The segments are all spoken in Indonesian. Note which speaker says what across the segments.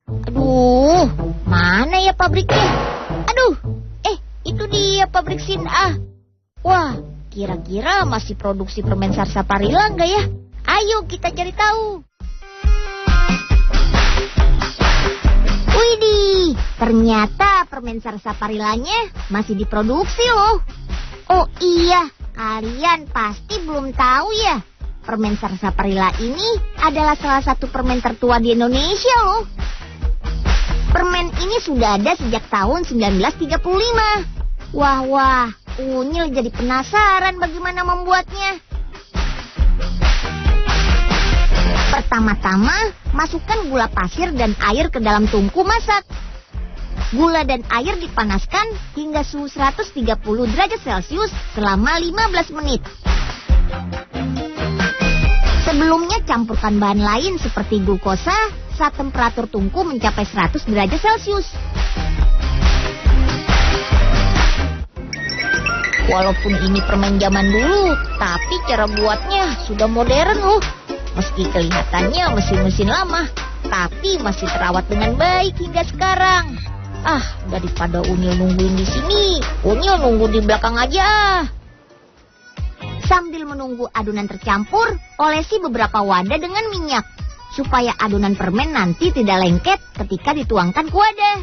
Speaker 1: Aduh, mana ya pabriknya? Aduh, itu dia pabrik Sin A. Wah, kira-kira masih produksi permen Sarsaparilla nggak ya? Ayo kita cari tahu. Widih, ternyata permen Sarsaparillanya masih diproduksi loh. Oh iya, kalian pasti belum tahu ya. Permen Sarsaparilla ini adalah salah satu permen tertua di Indonesia loh. Permen ini sudah ada sejak tahun 1935. Wah, Unyil jadi penasaran bagaimana membuatnya. Pertama-tama, masukkan gula pasir dan air ke dalam tungku masak. Gula dan air dipanaskan hingga suhu 130 derajat Celcius selama 15 menit. Sebelumnya campurkan bahan lain seperti glukosa saat temperatur tungku mencapai 100 derajat Celcius. Walaupun ini permen zaman dulu, tapi cara buatnya sudah modern loh. Meski kelihatannya mesin-mesin lama, tapi masih terawat dengan baik hingga sekarang. Daripada Unyil nungguin di sini, Unyil nunggu di belakang aja. Sambil menunggu adonan tercampur, olesi beberapa wadah dengan minyak, supaya adonan permen nanti tidak lengket ketika dituangkan ke wadah.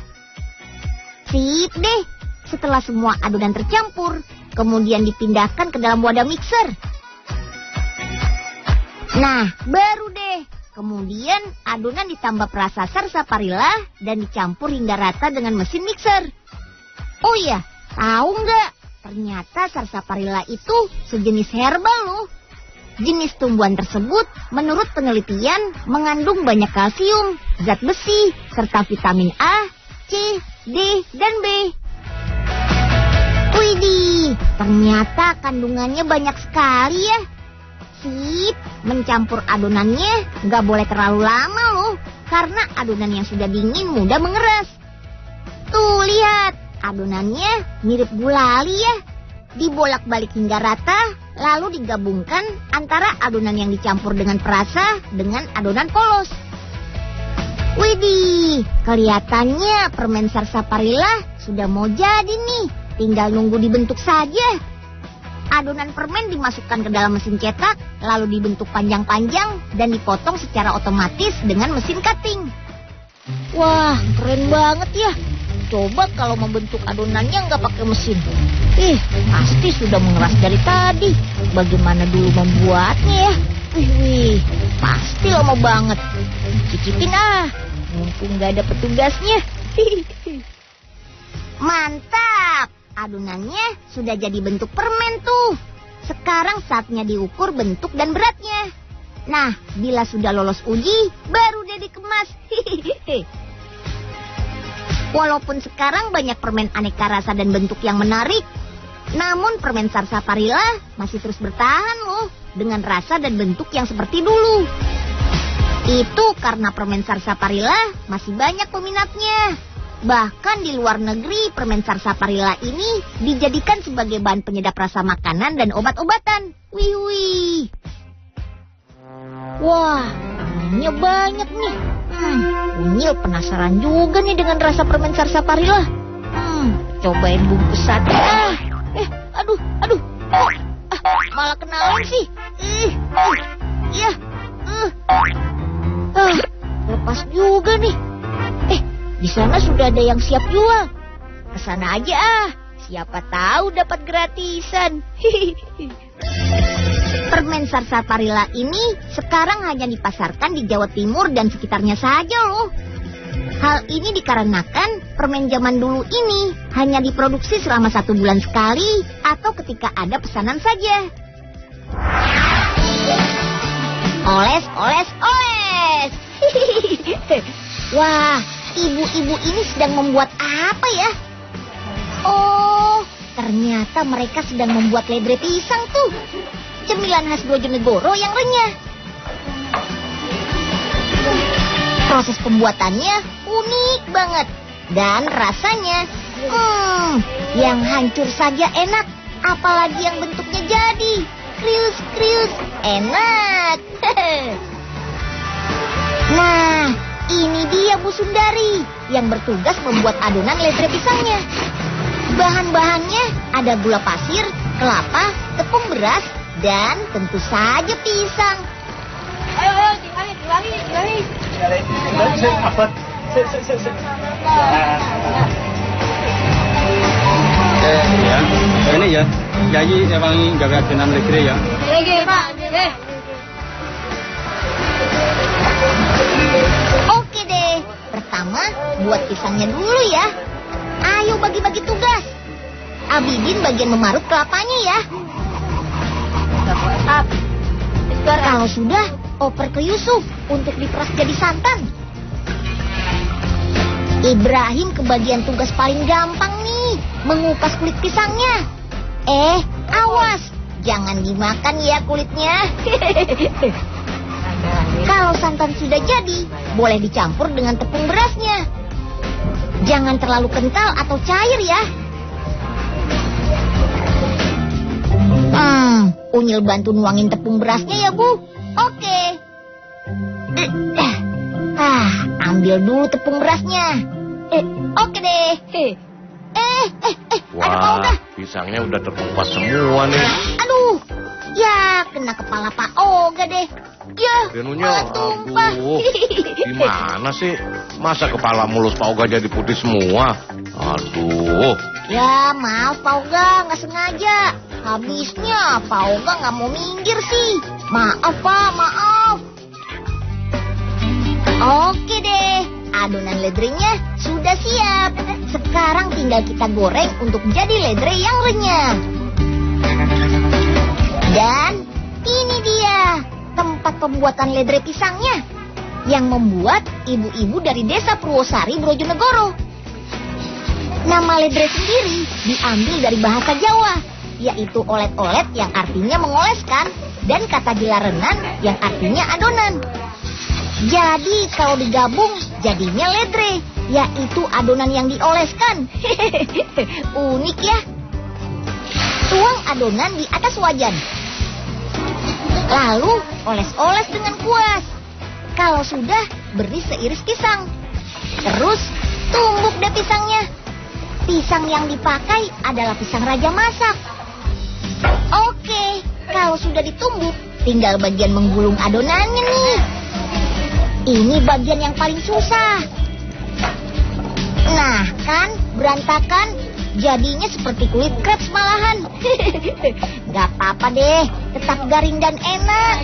Speaker 1: Sip deh, setelah semua adonan tercampur, kemudian dipindahkan ke dalam wadah mixer. Nah, baru deh. Kemudian adonan ditambah perasa Sarsaparilla dan dicampur hingga rata dengan mesin mixer. Oh iya, tahu nggak? Ternyata Sarsaparilla itu sejenis herbal loh. Jenis tumbuhan tersebut menurut penelitian mengandung banyak kalsium, zat besi, serta vitamin A, C, D, dan B. Widih, ternyata kandungannya banyak sekali ya. Sip, mencampur adonannya nggak boleh terlalu lama loh, karena adonan yang sudah dingin mudah mengeras. Tuh lihat, adonannya mirip gulali ya. Dibolak-balik hingga rata, lalu digabungkan antara adonan yang dicampur dengan perasa dengan adonan polos. Widih, kelihatannya permen Sarsaparilla sudah mau jadi nih. Tinggal nunggu dibentuk saja. Adonan permen dimasukkan ke dalam mesin cetak, lalu dibentuk panjang-panjang dan dipotong secara otomatis dengan mesin cutting. Wah, keren banget ya. Coba kalau membentuk adonannya nggak pakai mesin. Pasti sudah mengeras dari tadi. Bagaimana dulu membuatnya ya? Wih, pasti lama banget. Cicipin mumpung nggak ada petugasnya. Mantap! Adonannya sudah jadi bentuk permen tuh. Sekarang saatnya diukur bentuk dan beratnya. Nah, bila sudah lolos uji, baru deh dikemas. Walaupun sekarang banyak permen aneka rasa dan bentuk yang menarik, namun permen Sarsaparilla masih terus bertahan loh, dengan rasa dan bentuk yang seperti dulu. Itu karena permen Sarsaparilla masih banyak peminatnya. Bahkan di luar negeri, permen Sarsaparilla ini dijadikan sebagai bahan penyedap rasa makanan dan obat-obatan. Wih. Wah, permennya banyak nih. Unyil penasaran juga nih dengan rasa permen Sarsaparilla. Cobain bungkus satu. Aduh. Malah kenalan sih. Lepas juga nih. Di sana sudah ada yang siap jual. Kesana aja siapa tahu dapat gratisan. Permen Sarsaparilla ini sekarang hanya dipasarkan di Jawa Timur dan sekitarnya saja loh. Hal ini dikarenakan permen zaman dulu ini hanya diproduksi selama 1 bulan sekali atau ketika ada pesanan saja. Oles. Wah, ibu-ibu ini sedang membuat apa ya? Oh, ternyata mereka sedang membuat ledre pisang tuh. Cemilan khas Bojonegoro yang renyah. Proses pembuatannya unik banget. Dan rasanya, yang hancur saja enak. Apalagi yang bentuknya jadi. Krius, enak. Nah, Ini dia Bu Sundari yang bertugas membuat adonan ledre pisangnya. Bahan-bahannya ada gula pasir, kelapa, tepung beras, dan tentu saja pisang.
Speaker 2: Ayo, diulangi.
Speaker 3: Ya, ini ya. Jadi emang gawe adonan ledre ya.
Speaker 2: Oke, Pak.
Speaker 1: Oke deh, pertama buat pisangnya dulu ya. Ayo bagi-bagi tugas. Abidin bagian memarut kelapanya ya. Kalau sudah, oper ke Yusuf untuk diperas jadi santan. Ibrahim ke bagian tugas paling gampang nih, mengupas kulit pisangnya. Awas, jangan dimakan ya kulitnya. Kalau santan sudah jadi, boleh dicampur dengan tepung berasnya. Jangan terlalu kental atau cair ya. Unyil bantu nuangin tepung berasnya ya Bu. Oke. Ambil dulu tepung berasnya. Oke deh. Ada Pak Oga.
Speaker 4: Pisangnya udah terkupas semua nih.
Speaker 1: Aduh, ya kena kepala Pak Oga deh. Ya, malah tumpah.
Speaker 4: Gimana sih? Masa kepala mulus Pak Oga jadi putih semua? Aduh.
Speaker 1: Ya, maaf Pak Oga, nggak sengaja. Habisnya Pak Oga nggak mau minggir sih. Maaf Pak, maaf. Oke deh, adonan ledrenya sudah siap. Sekarang tinggal kita goreng untuk jadi ledre yang renyah. Dan ini dia tempat pembuatan ledre pisangnya yang membuat ibu-ibu dari desa Purwosari, Brojonegoro. Nama ledre sendiri diambil dari bahasa Jawa, yaitu olet-olet yang artinya mengoleskan dan kata gilarenan yang artinya adonan. Jadi kalau digabung jadinya ledre, yaitu adonan yang dioleskan. Unik ya. Tuang adonan di atas wajan. Lalu oles-oles dengan kuas. Kalau sudah, beri seiris pisang. Terus tumbuk deh pisangnya. Pisang yang dipakai adalah pisang raja masak. Oke, kalau sudah ditumbuk, tinggal bagian menggulung adonannya nih. Ini bagian yang paling susah. Nah, kan berantakan. Jadinya seperti kulit crepes malahan. Gak apa-apa deh, tetap garing dan enak.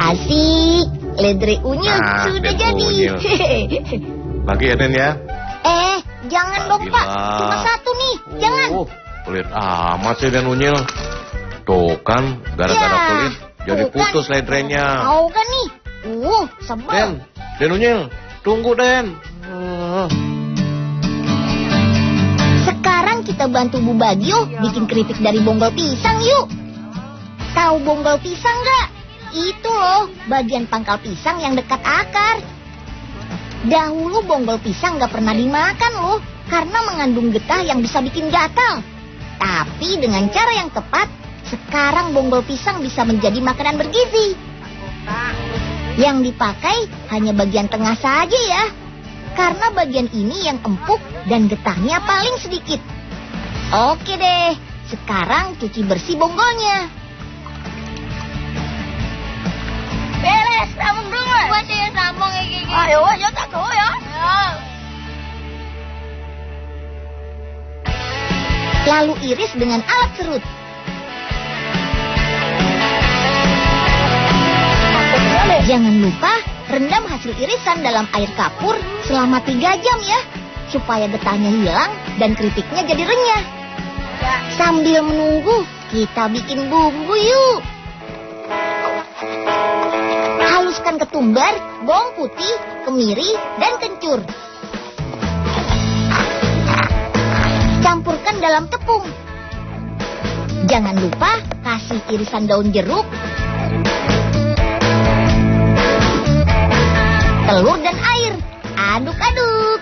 Speaker 1: Asik, ledre unyil sudah jadi.
Speaker 4: Bagi ya, Den ya.
Speaker 1: Jangan dong Pak, cuma satu nih, jangan.
Speaker 4: Pelit amat sih Den Unyil. Tuh kan, gara-gara kulit jadi putus ledrenya.
Speaker 1: Mau kan nih? Sebel.
Speaker 4: Den Unyil, tunggu Den.
Speaker 1: Sekarang kita bantu Bu Bagio bikin keripik dari bonggol pisang yuk. Tahu bonggol pisang nggak? Itu loh, bagian pangkal pisang yang dekat akar. Dahulu bonggol pisang nggak pernah dimakan loh, karena mengandung getah yang bisa bikin gatal. Tapi dengan cara yang tepat, sekarang bonggol pisang bisa menjadi makanan bergizi. Yang dipakai hanya bagian tengah saja ya, karena bagian ini yang empuk dan getahnya paling sedikit. Oke deh, sekarang cuci bersih bonggolnya. Beres, sambung dulu. Buat dia sambung gigi. Ayo, takut ya. Lalu iris dengan alat serut. Jangan lupa rendam hasil irisan dalam air kapur selama 3 jam ya, supaya getahnya hilang dan keripiknya jadi renyah. Sambil menunggu, kita bikin bumbu yuk. Haluskan ketumbar, bawang putih, kemiri, dan kencur. Campurkan dalam tepung. Jangan lupa kasih irisan daun jeruk, telur dan air. Aduk-aduk.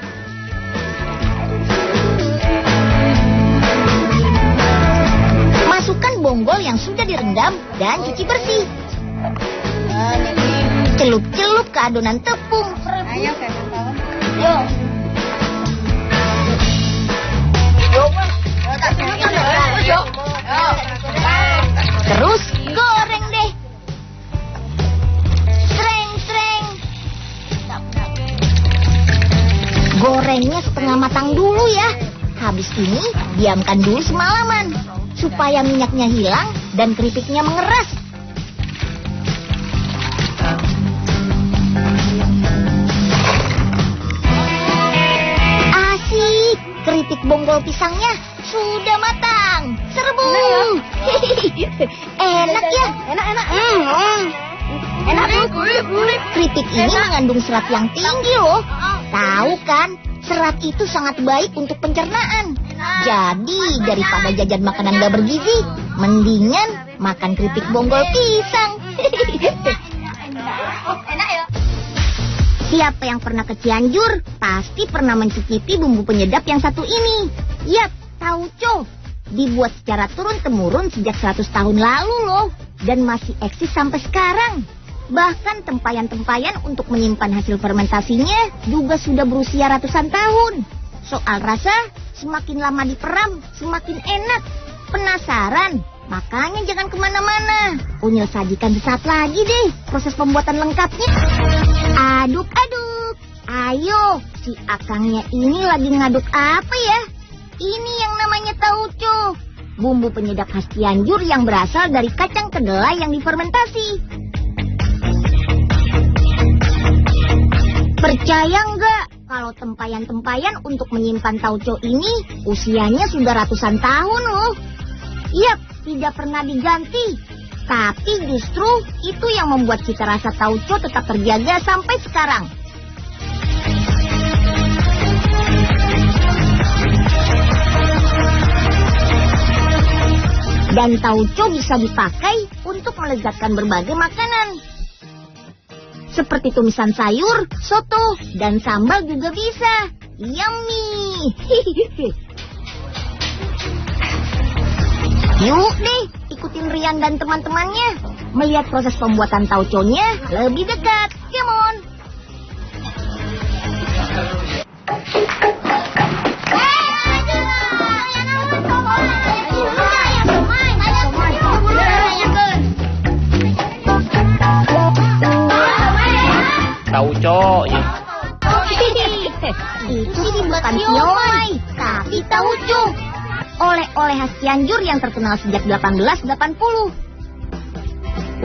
Speaker 1: Masukkan bonggol yang sudah direndam dan cuci bersih. Celup-celup ke adonan tepung.
Speaker 2: Ayo,
Speaker 1: Terus goreng deh. Sreng. Gorengnya setengah matang dulu ya. Habis ini diamkan dulu semalaman supaya minyaknya hilang dan keripiknya mengeras. Asik, keripik bonggol pisangnya sudah matang. Serbu. Enak ya?
Speaker 2: Enak.
Speaker 1: Enak tuh. Keripik ini mengandung serat yang tinggi loh. Tahu kan, serat itu sangat baik untuk pencernaan. Jadi daripada jajan makanan gak bergizi, mendingan makan keripik bonggol pisang.
Speaker 2: Enak ya.
Speaker 1: Siapa yang pernah ke Cianjur pasti pernah mencicipi bumbu penyedap yang satu ini. Yap, tauco. Dibuat secara turun-temurun sejak 100 tahun lalu loh. Dan masih eksis sampai sekarang. Bahkan tempayan-tempayan untuk menyimpan hasil fermentasinya juga sudah berusia ratusan tahun. Soal rasa, semakin lama diperam, semakin enak. Penasaran? Makanya jangan kemana-mana. Unyil sajikan sesaat lagi deh proses pembuatan lengkapnya. Aduk-aduk. Ayo, si akangnya ini lagi ngaduk apa ya? Ini yang namanya tauco. Bumbu penyedap khas Cianjur yang berasal dari kacang kedelai yang difermentasi. Percaya nggak kalau tempayan-tempayan untuk menyimpan tauco ini usianya sudah ratusan tahun loh. Yap, tidak pernah diganti. Tapi justru itu yang membuat cita rasa tauco tetap terjaga sampai sekarang. Dan tauco bisa dipakai untuk melezatkan berbagai makanan. Seperti tumisan sayur, soto, dan sambal juga bisa. Yummy! Yuk deh, ikutin Rian dan teman-temannya. Melihat proses pembuatan tauconya lebih dekat. Come on!
Speaker 5: Tauco ya.
Speaker 1: Itu sih bukan siomay, tapi tauco. Oleh-oleh khas Cianjur yang terkenal sejak 1880.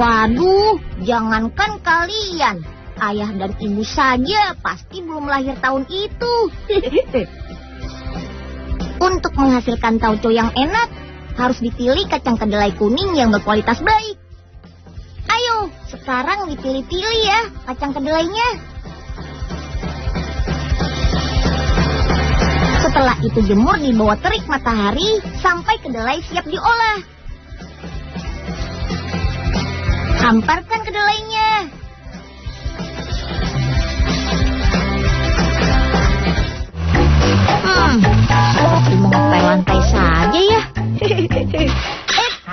Speaker 1: Waduh, jangankan kalian, ayah dan ibu saja pasti belum lahir tahun itu. Untuk menghasilkan tauco yang enak, harus dipilih kacang kedelai kuning yang berkualitas baik. Ayo, sekarang dipilih-pilih ya kacang kedelainya. Setelah itu jemur di bawah terik matahari sampai kedelai siap diolah. Hamparkan kedelainya. Seperti mengepel lantai saja ya.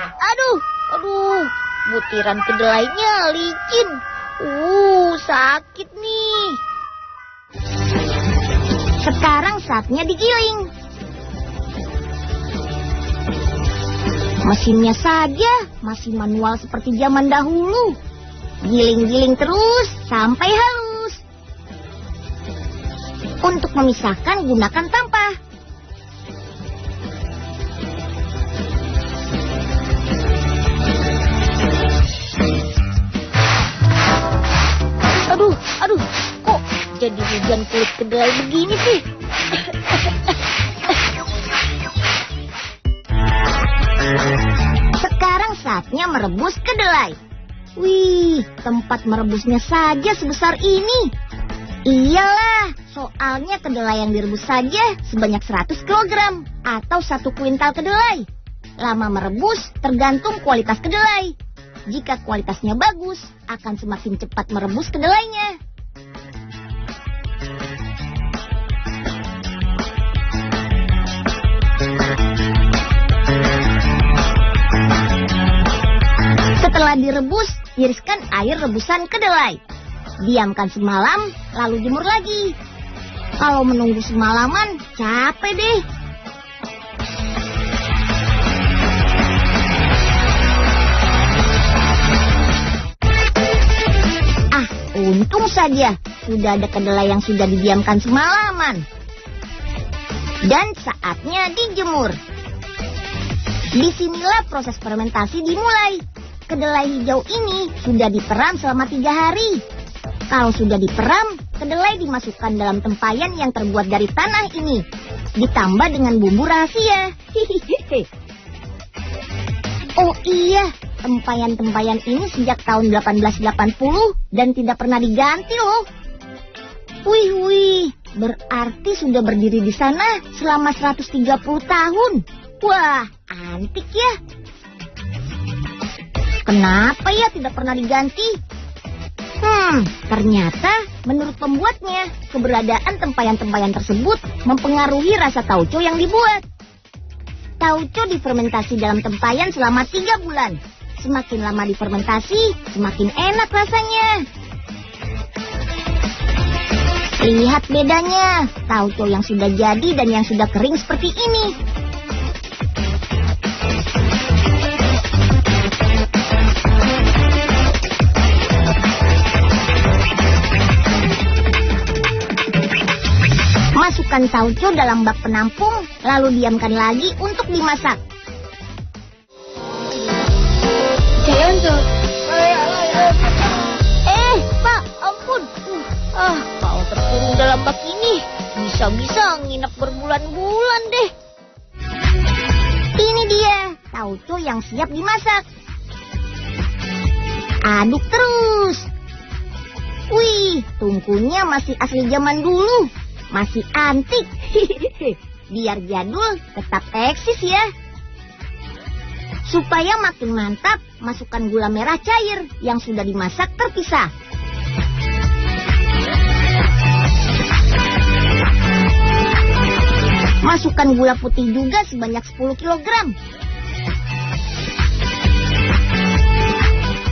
Speaker 1: Aduh. Butiran kedelainya licin. Sakit nih. Sekarang saatnya digiling. Mesinnya saja masih manual seperti zaman dahulu. Giling-giling terus sampai halus. Untuk memisahkan gunakan tampah. Aduh, kok jadi hujan kulit kedelai begini sih? Sekarang saatnya merebus kedelai. Wih, tempat merebusnya saja sebesar ini. Iyalah, soalnya kedelai yang direbus saja sebanyak 100 kg atau 1 kuintal kedelai. Lama merebus tergantung kualitas kedelai. Jika kualitasnya bagus, akan semakin cepat merebus kedelainya. Setelah direbus, Iriskan air rebusan kedelai. Diamkan semalam, lalu jemur lagi. Kalau menunggu semalaman, capek deh. Untung saja sudah ada kedelai yang sudah didiamkan semalaman. Dan saatnya dijemur. Disinilah proses fermentasi dimulai. Kedelai hijau ini sudah diperam selama 3 hari. Kalau sudah diperam, kedelai dimasukkan dalam tempayan yang terbuat dari tanah ini. Ditambah dengan bumbu rahasia. Oh iya, tempayan-tempayan ini sejak tahun 1880 dan tidak pernah diganti loh. Wih, berarti sudah berdiri di sana selama 130 tahun. Wah, antik ya. Kenapa ya tidak pernah diganti? Ternyata menurut pembuatnya, keberadaan tempayan-tempayan tersebut mempengaruhi rasa tauco yang dibuat. Tauco difermentasi dalam tempayan selama 3 bulan. Semakin lama difermentasi, semakin enak rasanya. Lihat bedanya, tauco yang sudah jadi dan yang sudah kering seperti ini. Masukkan tauco dalam bak penampung, lalu diamkan lagi untuk dimasak. Pak, ampun. Kalau terkurung dalam bak ini, bisa-bisa nginep berbulan-bulan deh. Ini dia, tauco yang siap dimasak. Aduk terus. Wih, tungkunya masih asli zaman dulu. Masih antik. Biar jadul, tetap eksis ya. Supaya makin mantap, masukkan gula merah cair yang sudah dimasak terpisah. Masukkan gula putih juga sebanyak 10 kg.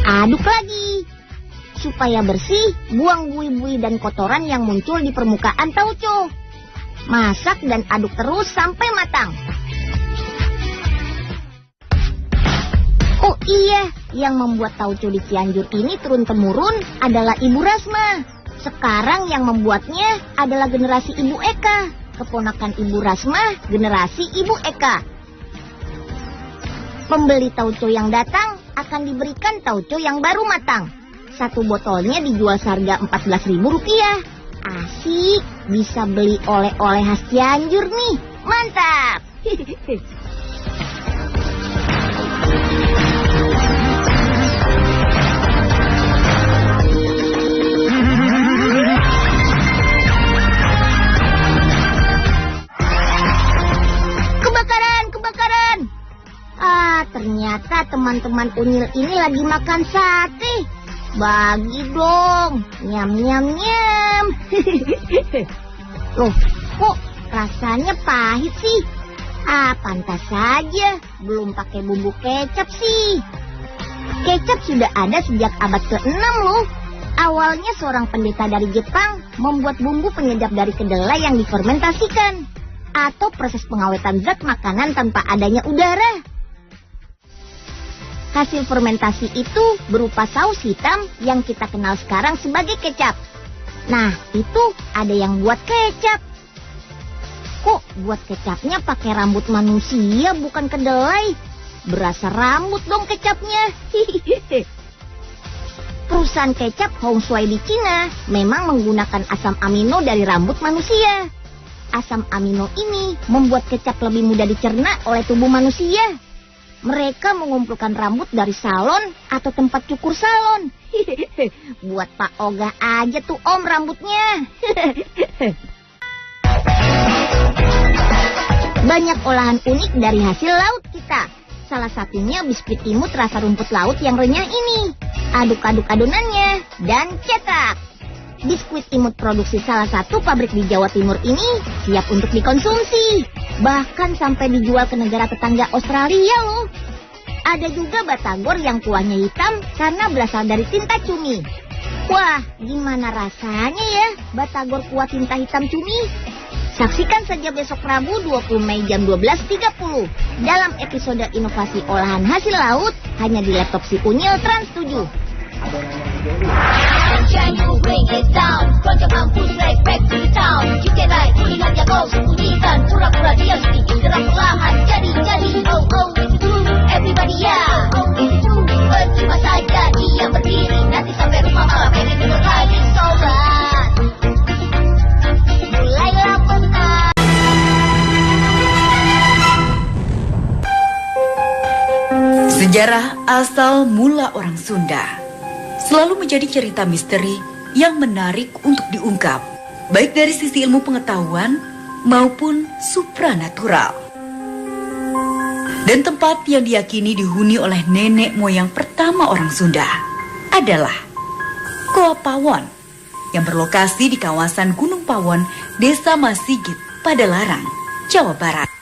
Speaker 1: Aduk lagi. Supaya bersih, buang buih-buih dan kotoran yang muncul di permukaan tauco. Masak dan aduk terus sampai matang. Oh iya, yang membuat tauco di Cianjur ini turun-temurun adalah Ibu Rasma. Sekarang yang membuatnya adalah generasi Ibu Eka. Keponakan Ibu Rasma, generasi Ibu Eka. Pembeli tauco yang datang akan diberikan tauco yang baru matang. 1 botolnya dijual seharga Rp14.000. Asik, bisa beli oleh-oleh khas Cianjur nih. Mantap. Kebakaran. Ternyata teman-teman Unyil ini lagi makan sate. Bagi dong, nyam. Loh, kok rasanya pahit sih? Pantas saja, belum pakai bumbu kecap sih. Kecap sudah ada sejak abad ke-6 loh. Awalnya seorang pendeta dari Jepang membuat bumbu penyedap dari kedelai yang difermentasikan. Atau proses pengawetan zat makanan tanpa adanya udara. Hasil fermentasi itu berupa saus hitam yang kita kenal sekarang sebagai kecap. Nah, itu ada yang buat kecap. Kok buat kecapnya pakai rambut manusia bukan kedelai? Berasa rambut dong kecapnya. Perusahaan kecap Hong Shui di Cina memang menggunakan asam amino dari rambut manusia. Asam amino ini membuat kecap lebih mudah dicerna oleh tubuh manusia. Mereka mengumpulkan rambut dari salon atau tempat cukur salon. Buat Pak Ogah aja tuh om rambutnya. Banyak olahan unik dari hasil laut kita. Salah satunya biskuit imut rasa rumput laut yang renyah ini. Aduk-aduk adonannya dan cetak. Biskuit imut produksi salah satu pabrik di Jawa Timur ini siap untuk dikonsumsi. Bahkan sampai dijual ke negara tetangga Australia loh. Ada juga batagor yang kuahnya hitam karena berasal dari tinta cumi. Wah, gimana rasanya ya batagor kuah tinta hitam cumi? Saksikan saja besok Rabu 20 Mei jam 12.30 dalam episode inovasi olahan hasil laut hanya di laptop si Unyil Trans 7.
Speaker 2: Can you bring it down? Keroncong mampus right back to the town. You can ride, kulihat jago, sembunyikan. Pura-pura diam, sedikit gerak perlahan. Jadi, oh, itu dulu. Everybody yeah, oh, itu dulu. Percuma saja dia berdiri. Nanti sampai rumah malah pengen tidur lagi. Sobat, mulailah menang.
Speaker 6: Sejarah asal mula orang Sunda selalu menjadi cerita misteri yang menarik untuk diungkap, baik dari sisi ilmu pengetahuan maupun supranatural. Dan tempat yang diyakini dihuni oleh nenek moyang pertama orang Sunda adalah Goa Pawon yang berlokasi di kawasan Gunung Pawon, Desa Masigit, Padalarang, Jawa Barat.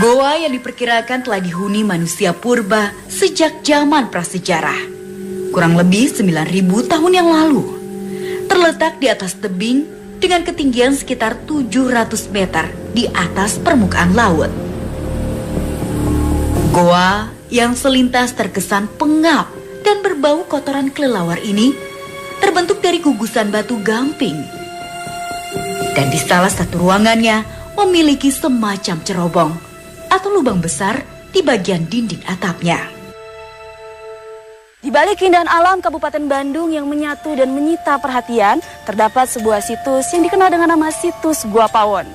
Speaker 6: Goa yang diperkirakan telah dihuni manusia purba sejak zaman prasejarah, kurang lebih 9.000 tahun yang lalu. Terletak di atas tebing dengan ketinggian sekitar 700 meter di atas permukaan laut. Goa yang selintas terkesan pengap dan berbau kotoran kelelawar ini terbentuk dari gugusan batu gamping. Dan di salah satu ruangannya memiliki semacam cerobong atau lubang besar di bagian dinding atapnya.
Speaker 7: Di balik keindahan alam Kabupaten Bandung yang menyatu dan menyita perhatian, terdapat sebuah situs yang dikenal dengan nama situs Goa Pawon.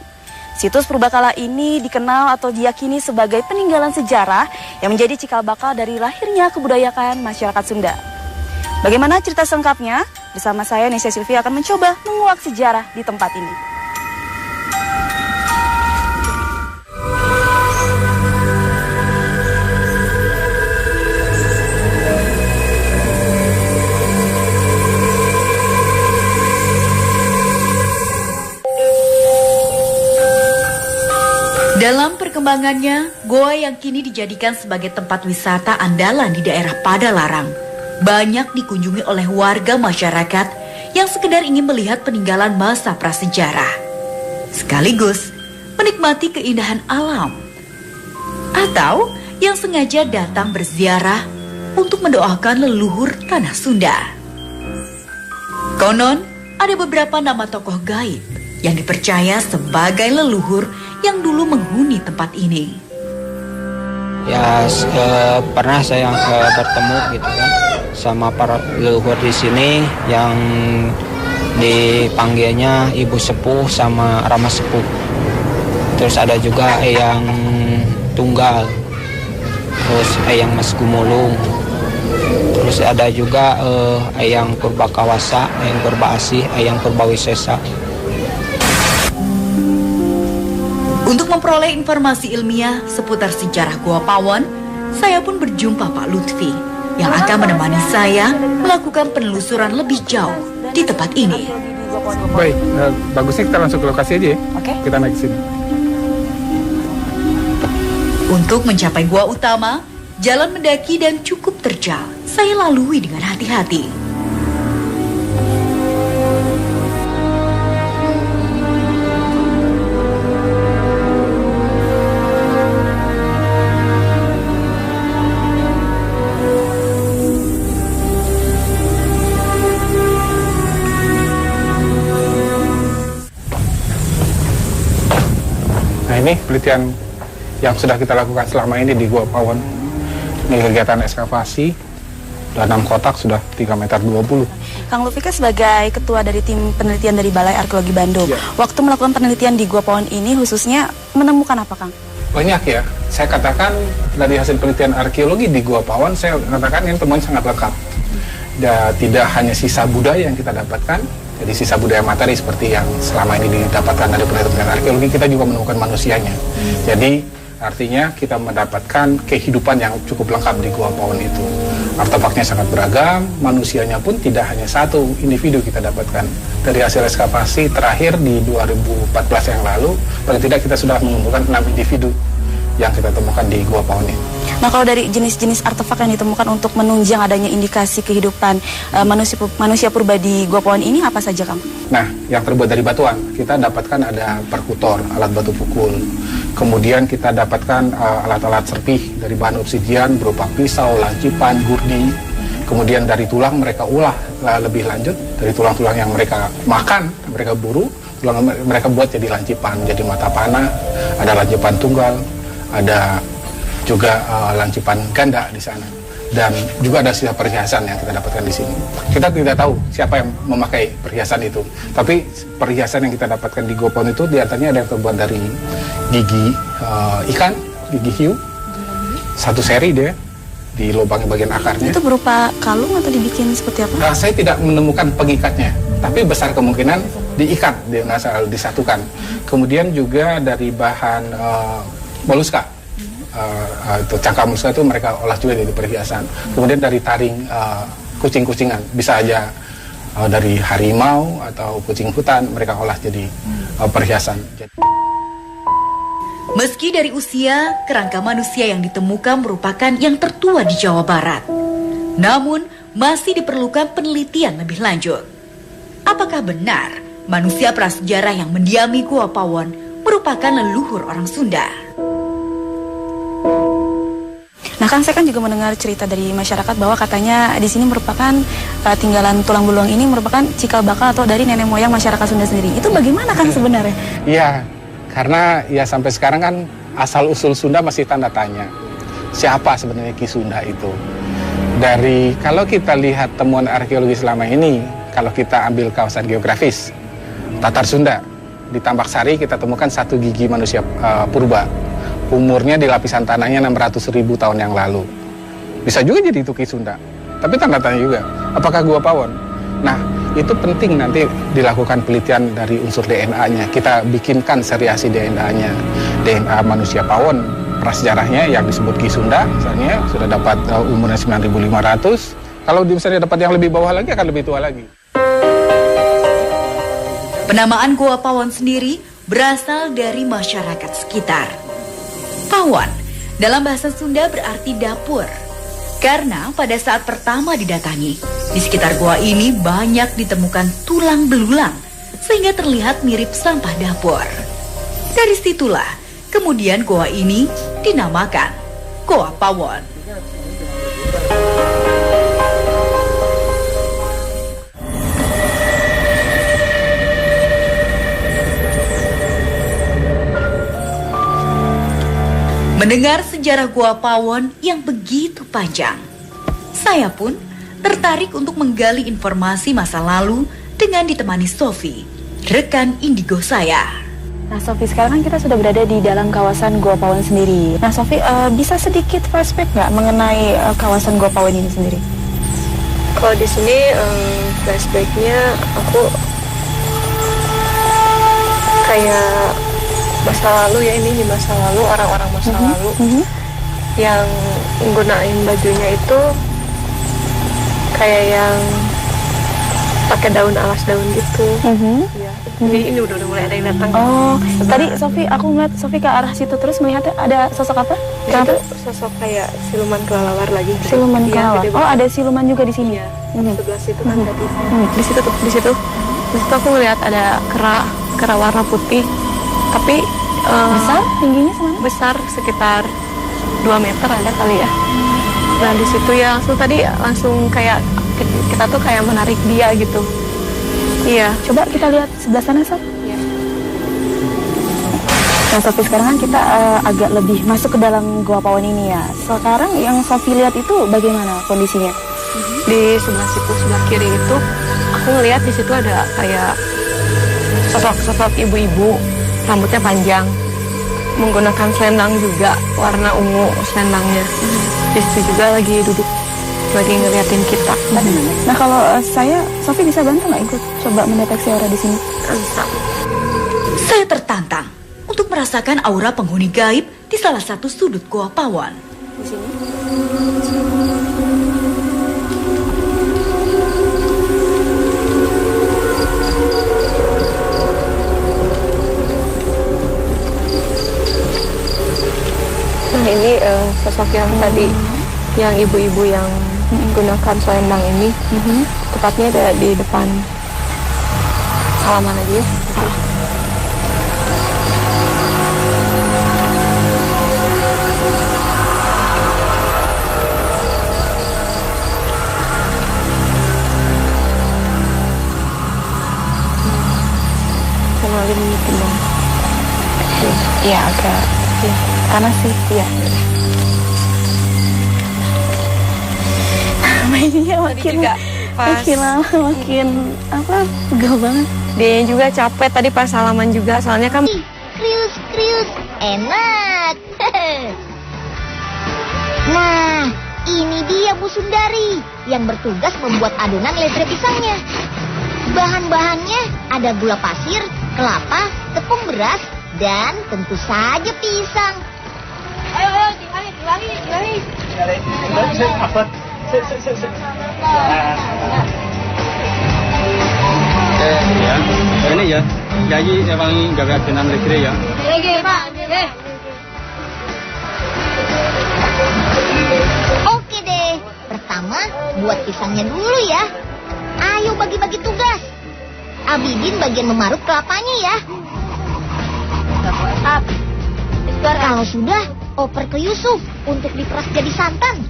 Speaker 7: Situs purbakala ini dikenal atau diyakini sebagai peninggalan sejarah yang menjadi cikal bakal dari lahirnya kebudayaan masyarakat Sunda. Bagaimana cerita selengkapnya? Bersama saya Nesya Sylvia akan mencoba menguak sejarah di tempat ini.
Speaker 6: Dalam perkembangannya, goa yang kini dijadikan sebagai tempat wisata andalan di daerah Padalarang banyak dikunjungi oleh warga masyarakat yang sekedar ingin melihat peninggalan masa prasejarah, sekaligus menikmati keindahan alam, atau yang sengaja datang berziarah untuk mendoakan leluhur tanah Sunda. Konon, ada beberapa nama tokoh gaib yang dipercaya sebagai leluhur yang dulu menghuni tempat ini.
Speaker 8: Ya, pernah saya bertemu gitu kan sama para leluhur di sini yang dipanggilnya Ibu Sepuh sama Rama Sepuh. Terus ada juga Eyang Tunggal, terus Eyang Mas Gumulung, terus ada juga Eyang Purbakawasa, Eyang Purba Asih, Eyang Purbawisesa.
Speaker 6: Untuk memperoleh informasi ilmiah seputar sejarah Goa Pawon, saya pun berjumpa Pak Lutfi yang akan menemani saya melakukan penelusuran lebih jauh di tempat ini.
Speaker 3: Baik, bagusnya kita langsung ke lokasi aja ya.
Speaker 7: Oke.
Speaker 3: Kita naik ke sini.
Speaker 6: Untuk mencapai gua utama, jalan mendaki dan cukup terjal. Saya lalui dengan hati-hati.
Speaker 3: Nah, ini penelitian yang sudah kita lakukan selama ini di Goa Pawon. Ini kegiatan ekskavasi, sudah 6 kotak, sudah 3,20 meter.
Speaker 7: Kang Lufika sebagai ketua dari tim penelitian dari Balai Arkeologi Bandung, waktu melakukan penelitian di Goa Pawon ini khususnya menemukan apa, Kang?
Speaker 3: Banyak ya, saya katakan dari hasil penelitian arkeologi di Goa Pawon, saya katakan ini temuan sangat lengkap. Dan tidak hanya sisa budaya yang kita dapatkan, jadi sisa budaya materi seperti yang selama ini didapatkan dari penelitian arkeologi, kita juga menemukan manusianya. Jadi artinya kita mendapatkan kehidupan yang cukup lengkap di Goa Pawon itu. Artefaknya sangat beragam, manusianya pun tidak hanya satu individu kita dapatkan. Dari hasil ekskavasi terakhir di 2014 yang lalu, paling tidak kita sudah menemukan 6 individu yang kita temukan di Gua Pawon ini.
Speaker 7: Nah, kalau dari jenis-jenis artefak yang ditemukan untuk menunjang adanya indikasi kehidupan manusia purba di Gua Pawon ini apa saja, Kang?
Speaker 3: Nah, yang terbuat dari batuan, kita dapatkan ada perkutor, alat batu pukul. Kemudian kita dapatkan alat-alat serpih dari bahan obsidian berupa pisau, lancipan, gurdi. Kemudian dari tulang mereka ulah lebih lanjut, dari tulang-tulang yang mereka makan, mereka buru, tulang mereka buat jadi lancipan, jadi mata panah, ada lancipan tunggal, ada juga lancipan ganda di sana. Dan juga ada sisa perhiasan yang kita dapatkan di sini. Kita tidak tahu siapa yang memakai perhiasan itu. Tapi perhiasan yang kita dapatkan di Gua Pawon itu diantaranya ada yang terbuat dari gigi ikan, gigi hiu. Satu seri dia di lubang bagian akarnya.
Speaker 7: Itu berupa kalung atau dibikin seperti apa?
Speaker 3: Saya tidak menemukan pengikatnya, tapi besar kemungkinan diikat, disatukan. Kemudian juga dari bahan moluska. Itu cangkang moluska itu mereka olah juga dari perhiasan. Kemudian dari taring kucing-kucingan, bisa aja dari harimau atau kucing hutan mereka olah jadi perhiasan.
Speaker 6: Meski dari usia, kerangka manusia yang ditemukan merupakan yang tertua di Jawa Barat. Namun, masih diperlukan penelitian lebih lanjut. Apakah benar manusia prasejarah yang mendiami Gua Pawon merupakan leluhur orang Sunda?
Speaker 7: Nah, Kang, saya kan juga mendengar cerita dari masyarakat bahwa katanya di sini merupakan tinggalan tulang belulang ini merupakan cikal bakal atau dari nenek moyang masyarakat Sunda sendiri. Itu bagaimana, Kang, sebenarnya?
Speaker 3: Iya, karena ya sampai sekarang kan asal-usul Sunda masih tanda tanya. Siapa sebenarnya Ki Sunda itu? Dari kalau kita lihat temuan arkeologi selama ini, kalau kita ambil kawasan geografis, Tatar Sunda, di Tambak Sari kita temukan satu gigi manusia purba. Umurnya di lapisan tanahnya 600.000 tahun yang lalu. Bisa juga jadi itu Ki Sunda. Tapi tanda tanya juga, apakah Gua Pawon? Nah, itu penting nanti dilakukan penelitian dari unsur DNA-nya. Kita bikinkan seriasi DNA-nya. DNA manusia Pawon, prasejarahnya yang disebut Ki Sunda, misalnya sudah dapat umurnya 9.500. Kalau misalnya dapat yang lebih bawah lagi akan lebih tua lagi.
Speaker 6: Penamaan Gua Pawon sendiri berasal dari masyarakat sekitar. Pawon dalam bahasa Sunda berarti dapur. Karena pada saat pertama didatangi, di sekitar gua ini banyak ditemukan tulang belulang sehingga terlihat mirip sampah dapur. Dari situlah kemudian gua ini dinamakan Gua Pawon. Mendengar sejarah Gua Pawon yang begitu panjang, saya pun tertarik untuk menggali informasi masa lalu dengan ditemani Sofi, rekan indigo saya.
Speaker 7: Nah, Sofi, sekarang kita sudah berada di dalam kawasan Gua Pawon sendiri. Nah, Sofi, bisa sedikit flashback nggak mengenai kawasan Gua Pawon ini sendiri?
Speaker 9: Kalau di sini flashbacknya aku kayak masa lalu ya, ini di masa lalu, orang-orang masa lalu yang menggunakan bajunya itu kayak yang pakai daun alas daun gitu. Ya. Jadi ini udah mulai ada yang datang.
Speaker 7: Oh, tadi Sofi, aku ngeliat Sofi ke arah situ terus melihat ada sosok apa?
Speaker 9: Ya, itu sosok kayak siluman kelelawar lagi.
Speaker 7: Siluman
Speaker 9: ya,
Speaker 7: kelelawar. Oh, ada siluman juga di sini.
Speaker 9: Ya. Sebelah situ kan tadi. Di situ tuh, di situ. Di situ aku melihat ada kera warna putih. Tapi
Speaker 7: besar, tingginya semana?
Speaker 9: Besar, sekitar 2 meter ada kali ya. Nah di situ ya langsung kayak kita tuh kayak menarik dia gitu. Iya.
Speaker 7: Coba kita lihat sebelah sana, Sof.
Speaker 9: Iya.
Speaker 7: Nah, Sofi, sekarang kan kita agak lebih masuk ke dalam Gua Pawon ini ya. Sekarang yang Sofi lihat itu bagaimana kondisinya?
Speaker 9: Di sebelah situ, sebelah kiri itu aku ngelihat di situ ada kayak sosok ibu-ibu, rambutnya panjang, menggunakan selendang juga, warna ungu selendangnya. Di situ juga lagi duduk, lagi ngeliatin kita.
Speaker 7: Nah, kalau Sofi bisa bantu nggak ikut coba mendeteksi aura di sini?
Speaker 9: Bisa.
Speaker 6: Saya tertantang untuk merasakan aura penghuni gaib di salah satu sudut Gua Pawon.
Speaker 9: Di sini. sosok yang tadi, yang ibu-ibu yang gunakan selendang ini, tepatnya ada di depan halaman aja ya. Kenalin dong. Iya, agak panas sih. Iya.
Speaker 7: Mainnya makin lama makin pegal banget.
Speaker 9: Dia juga capek tadi pas salaman juga, soalnya kan
Speaker 1: Krius, enak. Nah, ini dia Bu Sundari yang bertugas membuat adonan ledre pisangnya. Bahan-bahannya ada gula pasir, kelapa, tepung beras, dan tentu saja pisang.
Speaker 2: Ayo, tinggalin.
Speaker 10: Ya, ini ya. Jadi emang gawe adonan ledre ya.
Speaker 2: Lagi, Pak.
Speaker 1: Oke deh, pertama buat pisangnya dulu ya. Ayo bagi-bagi tugas. Abidin bagian memarut kelapanya ya. Kalau sudah, oper ke Yusuf untuk diperas jadi santan.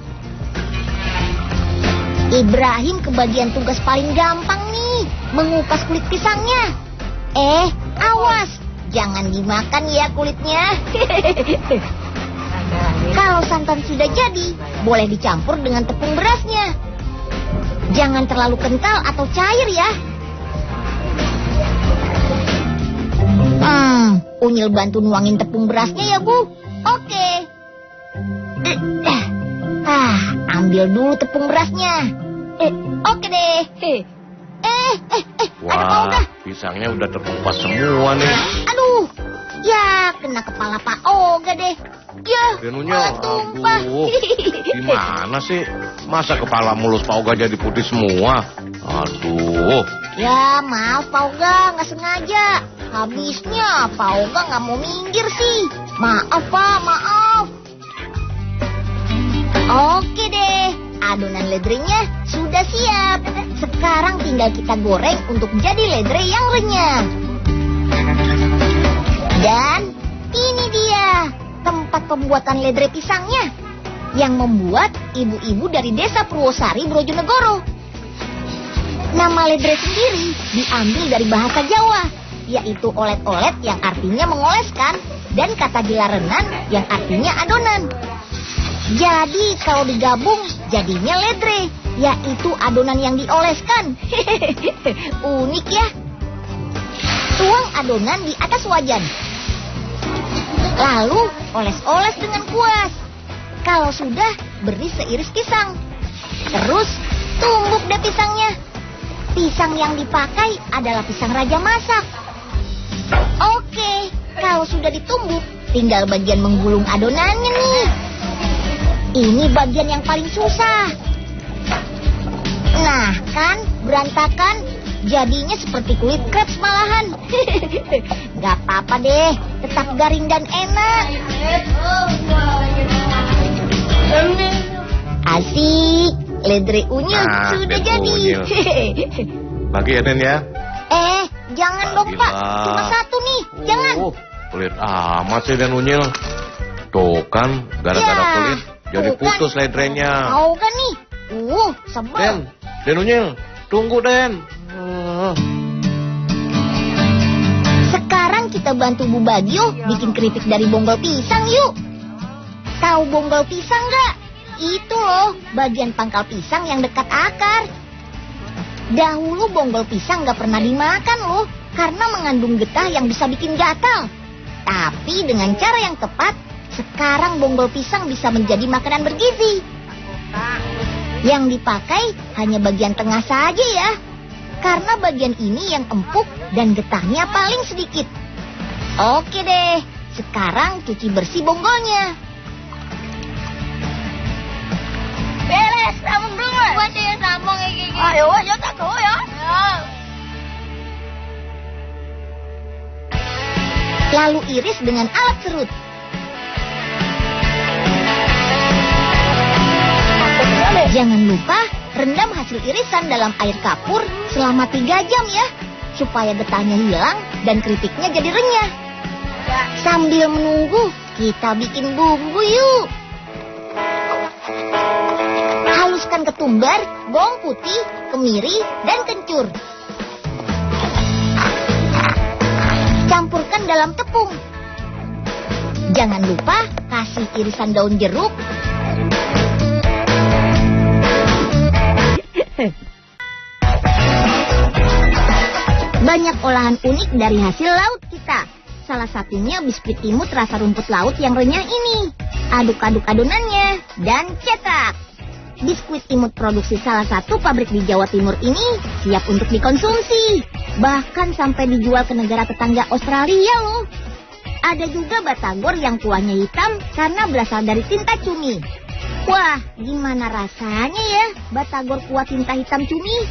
Speaker 1: Ibrahim ke bagian tugas paling gampang nih, mengupas kulit pisangnya. Awas, jangan dimakan ya kulitnya. Kalau santan sudah jadi, boleh dicampur dengan tepung berasnya. Jangan terlalu kental atau cair ya. Unyil bantu nuangin tepung berasnya ya Bu. Oke. Ambil dulu tepung berasnya. Oke deh. Ada Pak Oga.
Speaker 4: Pisangnya udah terkupas semua nih.
Speaker 1: Aduh, ya kena kepala Pak Oga deh. Ya,
Speaker 4: Denunya,
Speaker 1: tumpah.
Speaker 4: aduh, gimana sih? Masa kepala mulus Pak Oga jadi putih semua? Aduh.
Speaker 1: Ya, maaf Pak Oga, nggak sengaja. Habisnya Pak Oga nggak mau minggir sih. Maaf Pak, maaf. Oke deh, adonan ledrenya sudah siap. Sekarang tinggal kita goreng untuk jadi ledre yang renyah. Dan ini dia tempat pembuatan ledre pisangnya yang membuat ibu-ibu dari desa Purwosari, Brojonegoro. Nama ledre sendiri diambil dari bahasa Jawa, yaitu olet-olet yang artinya mengoleskan dan kata gilarenan yang artinya adonan. Jadi kalau digabung jadinya ledre, yaitu adonan yang dioleskan. Unik ya. Tuang adonan di atas wajan. Lalu oles-oles dengan kuas. Kalau sudah, beri seiris pisang. Terus tumbuk deh pisangnya. Pisang yang dipakai adalah pisang raja masak. Oke, kalau sudah ditumbuk, tinggal bagian menggulung adonannya nih. Ini bagian yang paling susah. Nah, kan berantakan, jadinya seperti kulit crepes malahan. Gak apa-apa deh, tetap garing dan enak. Asik, ledre unyil sudah jadi.
Speaker 4: Bagi ya, Den ya.
Speaker 1: Jangan dong Pak, cuma satu nih, jangan.
Speaker 4: Kulit amat sih Den unyil. Tuh kan, gara-gara kulit jadi putus ledrenya.
Speaker 1: Mau kan nih? Sebel.
Speaker 4: Den unyil, tunggu Den.
Speaker 1: Sekarang kita bantu Bu Bagio bikin keripik dari bonggol pisang yuk. Tahu bonggol pisang nggak? Itu loh, bagian pangkal pisang yang dekat akar. Dahulu bonggol pisang nggak pernah dimakan loh, karena mengandung getah yang bisa bikin gatal. Tapi dengan cara yang tepat, sekarang bonggol pisang bisa menjadi makanan bergizi. Yang dipakai hanya bagian tengah saja ya, karena bagian ini yang empuk dan getahnya paling sedikit. Oke deh, sekarang cuci bersih bonggolnya.
Speaker 2: Beres, sambung dulu. Baca ya sambung kayak gini. Ayo, tak kau ya.
Speaker 1: Lalu iris dengan alat serut. Jangan lupa rendam hasil irisan dalam air kapur selama 3 jam ya, supaya getahnya hilang dan keripiknya jadi renyah. Sambil menunggu, kita bikin bumbu yuk. Haluskan ketumbar, bawang putih, kemiri, dan kencur. Campurkan dalam tepung. Jangan lupa kasih irisan daun jeruk. Banyak olahan unik dari hasil laut kita. Salah satunya biskuit imut rasa rumput laut yang renyah ini. Aduk-aduk adonannya dan cetak. Biskuit imut produksi salah satu pabrik di Jawa Timur ini siap untuk dikonsumsi. Bahkan sampai dijual ke negara tetangga Australia loh. Ada juga batagor yang kuahnya hitam karena berasal dari tinta cumi. Wah, gimana rasanya ya batagor kuah tinta hitam cumi?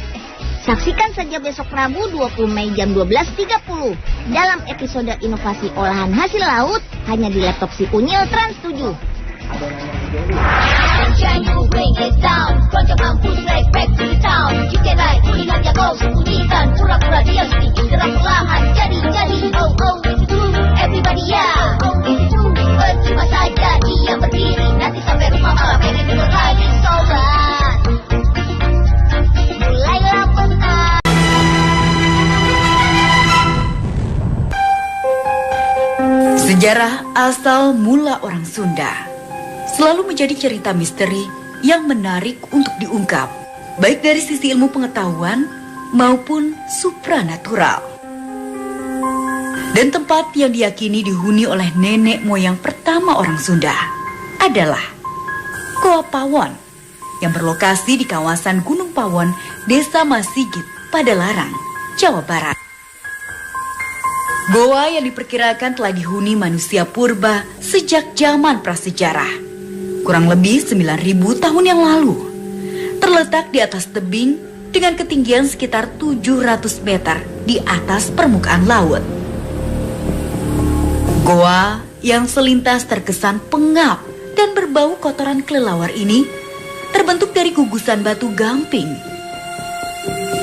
Speaker 1: Saksikan saja besok Rabu 20 Mei jam 12.30 dalam episode inovasi olahan hasil laut hanya di laptop si Unyil Trans 7.
Speaker 2: Can you bring it down? Keroncong kampus right back to the town. You can ride, lihat ya kau sembunyikan. Pura-pura diam sedikit gerak perlahan. Jadi, oh, itu dulu. Everybody ya, oh, itu dulu. Percuma saja dia berdiri. Nanti sampai rumah malah pengen tidur lagi. Sobat, mulailah menang.
Speaker 6: Sejarah asal mula orang Sunda selalu menjadi cerita misteri yang menarik untuk diungkap, baik dari sisi ilmu pengetahuan maupun supranatural. Dan tempat yang diyakini dihuni oleh nenek moyang pertama orang Sunda adalah Goa Pawon yang berlokasi di kawasan Gunung Pawon, Desa Masigit, Padalarang, Jawa Barat. Goa yang diperkirakan telah dihuni manusia purba sejak zaman prasejarah, kurang lebih 9.000 tahun yang lalu, terletak di atas tebing dengan ketinggian sekitar 700 meter di atas permukaan laut. Goa yang selintas terkesan pengap dan berbau kotoran kelelawar ini terbentuk dari gugusan batu gamping.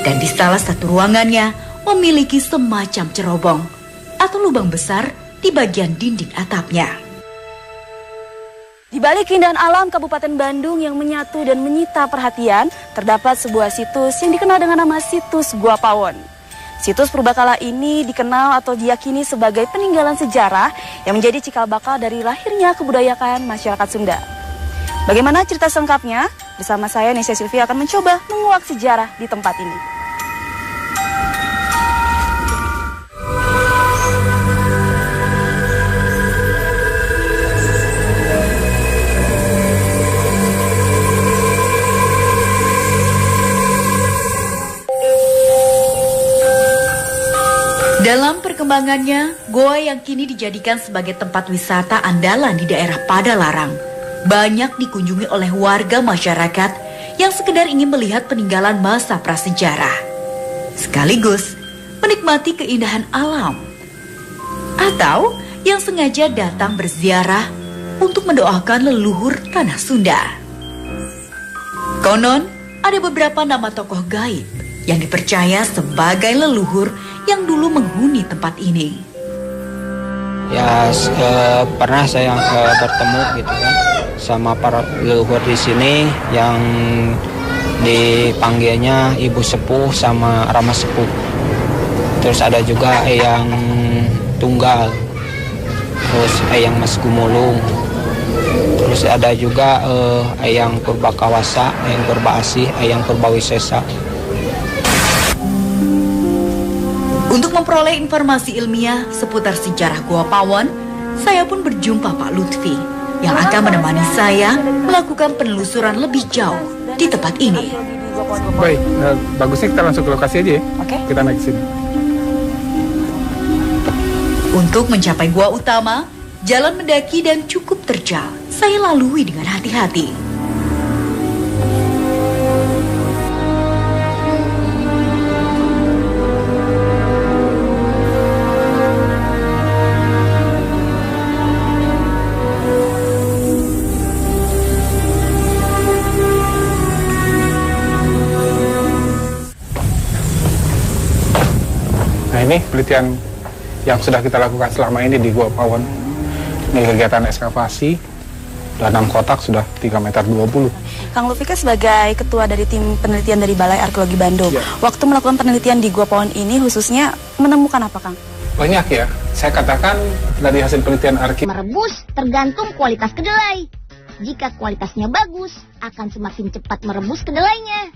Speaker 6: Dan di salah satu ruangannya memiliki semacam cerobong atau lubang besar di bagian dinding atapnya.
Speaker 7: Di balik keindahan alam Kabupaten Bandung yang menyatu dan menyita perhatian, terdapat sebuah situs yang dikenal dengan nama Situs Gua Pawon. Situs purbakala ini dikenal atau diyakini sebagai peninggalan sejarah yang menjadi cikal bakal dari lahirnya kebudayaan masyarakat Sunda. Bagaimana cerita selengkapnya? Bersama saya, Nesya Sylvia, akan mencoba menguak sejarah di tempat ini.
Speaker 6: Dalam perkembangannya, goa yang kini dijadikan sebagai tempat wisata andalan di daerah Padalarang banyak dikunjungi oleh warga masyarakat yang sekedar ingin melihat peninggalan masa prasejarah, sekaligus menikmati keindahan alam, atau yang sengaja datang berziarah untuk mendoakan leluhur tanah Sunda. Konon, ada beberapa nama tokoh gaib yang dipercaya sebagai leluhur yang dulu menghuni tempat ini.
Speaker 8: Ya, pernah saya bertemu gitu kan sama para leluhur di sini yang dipanggilnya Ibu Sepuh sama Rama Sepuh. Terus ada juga Eyang Tunggal, terus Eyang Mas Gumulung, terus ada juga Eyang Purbakawasa, Eyang Purbaasih, Eyang Purbawisesa.
Speaker 6: Untuk memperoleh informasi ilmiah seputar sejarah Goa Pawon, saya pun berjumpa Pak Lutfi yang akan menemani saya melakukan penelusuran lebih jauh di tempat ini.
Speaker 3: Baik, bagusnya kita langsung ke lokasi aja ya.
Speaker 7: Oke.
Speaker 3: Kita naik ke sini.
Speaker 6: Untuk mencapai gua utama, jalan mendaki dan cukup terjal. Saya lalui dengan hati-hati.
Speaker 3: Nah, ini penelitian yang sudah kita lakukan selama ini di Gua Pawon. Ini kegiatan ekskavasi, udah 6 kotak, sudah 3,20 meter.
Speaker 7: Kang Lufika sebagai ketua dari tim penelitian dari Balai Arkeologi Bandung, waktu melakukan penelitian di Gua Pawon ini khususnya menemukan apa, Kang?
Speaker 3: Banyak ya, saya katakan dari hasil penelitian arkeologi.
Speaker 1: Merebus tergantung kualitas kedelai. Jika kualitasnya bagus, akan semakin cepat merebus kedelainya.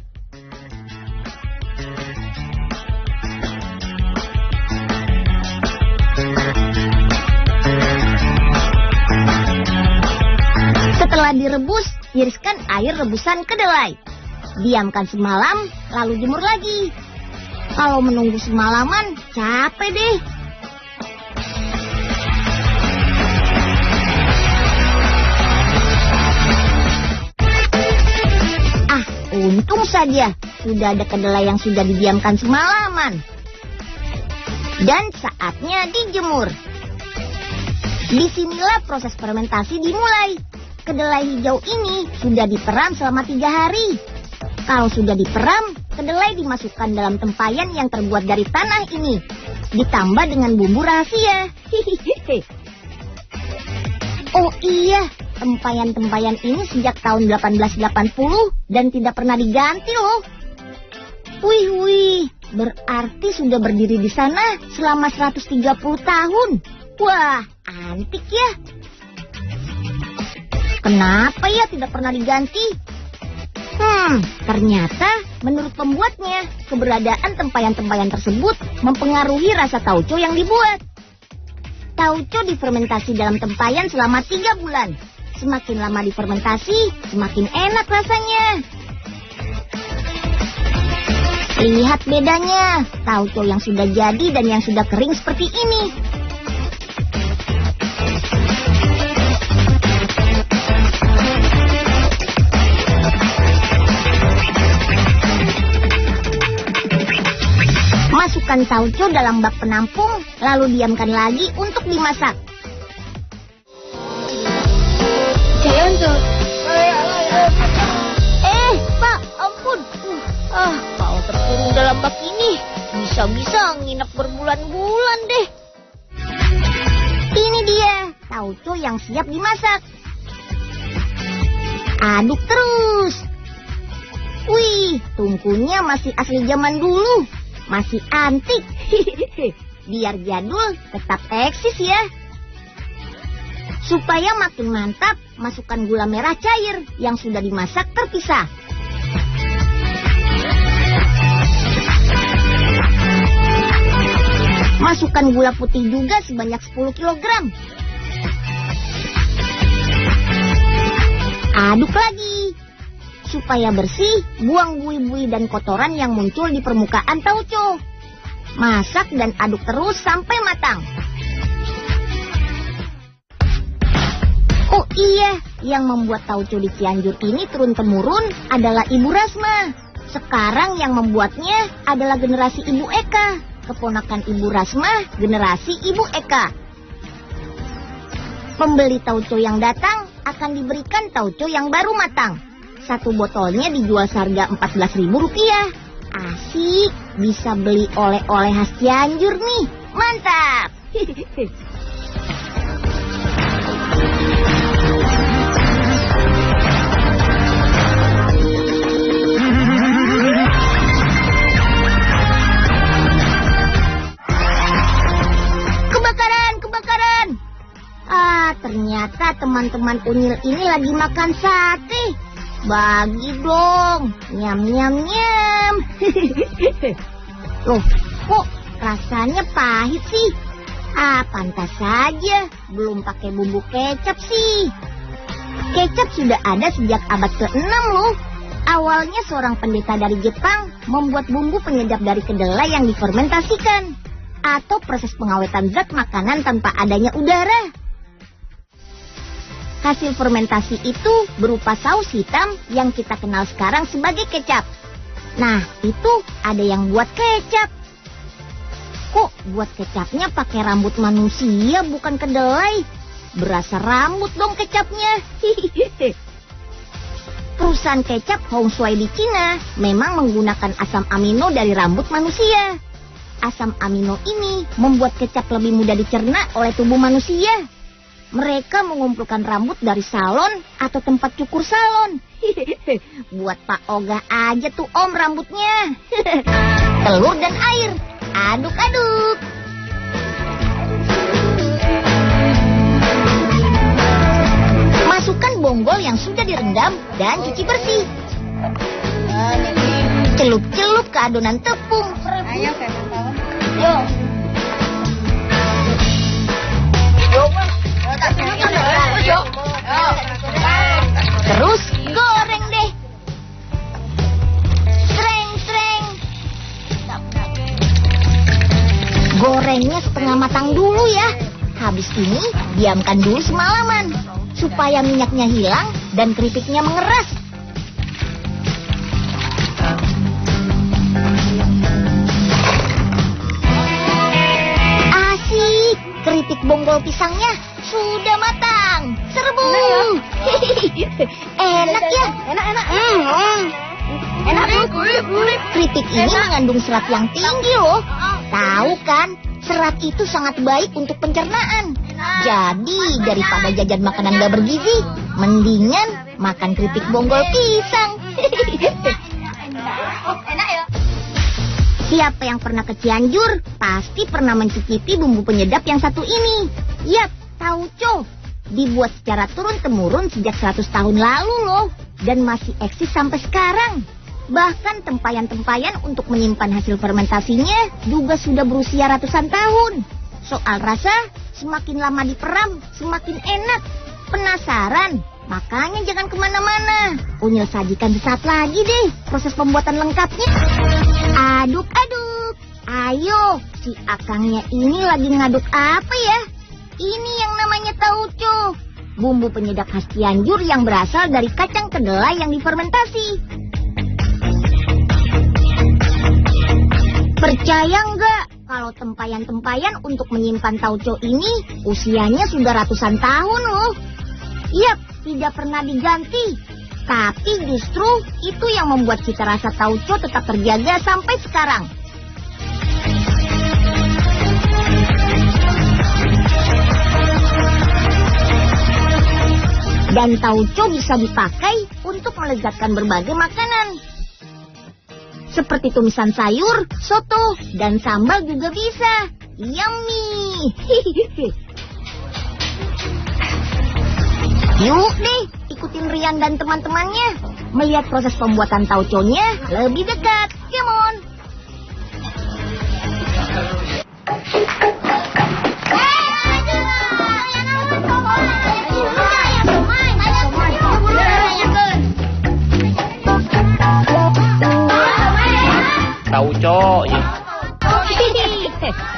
Speaker 1: Setelah direbus, tiriskan air rebusan kedelai. Diamkan semalam, lalu jemur lagi. Kalau menunggu semalaman, capek deh. Untung saja sudah ada kedelai yang sudah didiamkan semalaman. Dan saatnya dijemur. Disinilah proses fermentasi dimulai. Kedelai hijau ini sudah diperam selama 3 hari. Kalau sudah diperam, kedelai dimasukkan dalam tempayan yang terbuat dari tanah ini. Ditambah dengan bumbu rahasia. Oh iya, tempayan-tempayan ini sejak tahun 1880 dan tidak pernah diganti loh. Wih, berarti sudah berdiri di sana selama 130 tahun. Wah, antik ya. Kenapa ya tidak pernah diganti? Ternyata menurut pembuatnya, keberadaan tempayan-tempayan tersebut mempengaruhi rasa tauco yang dibuat. Tauco difermentasi dalam tempayan selama 3 bulan. Semakin lama difermentasi, semakin enak rasanya. Lihat bedanya, tauco yang sudah jadi dan yang sudah kering seperti ini. Masukkan tauco dalam bak penampung, lalu diamkan lagi untuk dimasak. Pak, ampun. Kalau terkurung dalam bak ini, bisa-bisa nginep berbulan-bulan deh. Ini dia, tauco yang siap dimasak. Aduk terus. Wih, tungkunya masih asli zaman dulu. Masih antik. Biar jadul, tetap eksis ya. Supaya makin mantap, masukkan gula merah cair yang sudah dimasak terpisah. Masukkan gula putih juga sebanyak 10 kg. Aduk lagi. Supaya bersih, buang buih-buih dan kotoran yang muncul di permukaan tauco. Masak dan aduk terus sampai matang. Oh iya, yang membuat tauco di Cianjur ini turun-temurun adalah Ibu Rasma. Sekarang yang membuatnya adalah generasi Ibu Eka. Keponakan Ibu Rasma, generasi Ibu Eka. Pembeli tauco yang datang akan diberikan tauco yang baru matang. 1 botolnya dijual seharga Rp14.000. Asik, bisa beli oleh-oleh khas Cianjur nih. Mantap. Kebakaran. Ternyata teman-teman Unyil ini lagi makan sate. Bagi dong. Nyam. Loh, kok rasanya pahit sih? Pantas saja. Belum pakai bumbu kecap sih. Kecap sudah ada sejak abad ke-6 loh. Awalnya seorang pendeta dari Jepang membuat bumbu penyedap dari kedelai yang difermentasikan. Atau proses pengawetan zat makanan tanpa adanya udara. Hasil fermentasi itu berupa saus hitam yang kita kenal sekarang sebagai kecap. Nah, itu ada yang buat kecap. Kok buat kecapnya pakai rambut manusia bukan kedelai? Berasa rambut dong kecapnya. Perusahaan kecap Hong Shui di Cina memang menggunakan asam amino dari rambut manusia. Asam amino ini membuat kecap lebih mudah dicerna oleh tubuh manusia. Mereka mengumpulkan rambut dari salon atau tempat cukur salon. Buat Pak Ogah aja tuh Om rambutnya. Telur dan air, aduk-aduk. Masukkan bonggol yang sudah direndam dan cuci bersih. Celup-celup ke adonan tepung. Terus goreng deh. Sreng-sreng. Gorengnya setengah matang dulu ya. Habis ini diamkan dulu semalaman supaya minyaknya hilang dan keripiknya mengeras. Asik, keripik bonggol pisangnya sudah matang. Serbu. Enak ya? Enak. Enak. Keripik ini mengandung serat yang tinggi loh. Tahu kan? Serat itu sangat baik untuk pencernaan. Jadi daripada jajan makanan gak bergizi, mendingan makan keripik bonggol pisang. Enak ya? Siapa yang pernah ke Cianjur pasti pernah mencicipi bumbu penyedap yang satu ini. Yap, tauco. Dibuat secara turun-temurun sejak 100 tahun lalu loh. Dan masih eksis sampai sekarang. Bahkan tempayan-tempayan untuk menyimpan hasil fermentasinya juga sudah berusia ratusan tahun. Soal rasa, semakin lama diperam, semakin enak. Penasaran? Makanya jangan kemana-mana. Unyil sajikan sesaat lagi deh proses pembuatan lengkapnya. Aduk-aduk. Ayo, si akangnya ini lagi ngaduk apa ya? Ini yang namanya tauco. Bumbu penyedap khas Cianjur yang berasal dari kacang kedelai yang difermentasi. Percaya nggak kalau tempayan-tempayan untuk menyimpan tauco ini usianya sudah ratusan tahun loh. Yap, tidak pernah diganti. Tapi justru itu yang membuat cita rasa tauco tetap terjaga sampai sekarang. Dan tauco bisa dipakai untuk melezatkan berbagai makanan. Seperti tumisan sayur, soto, dan sambal juga bisa. Yummy! Yuk deh, ikutin Rian dan teman-temannya. Melihat proses pembuatan tauconya lebih dekat. Come on!
Speaker 5: Tauco ya.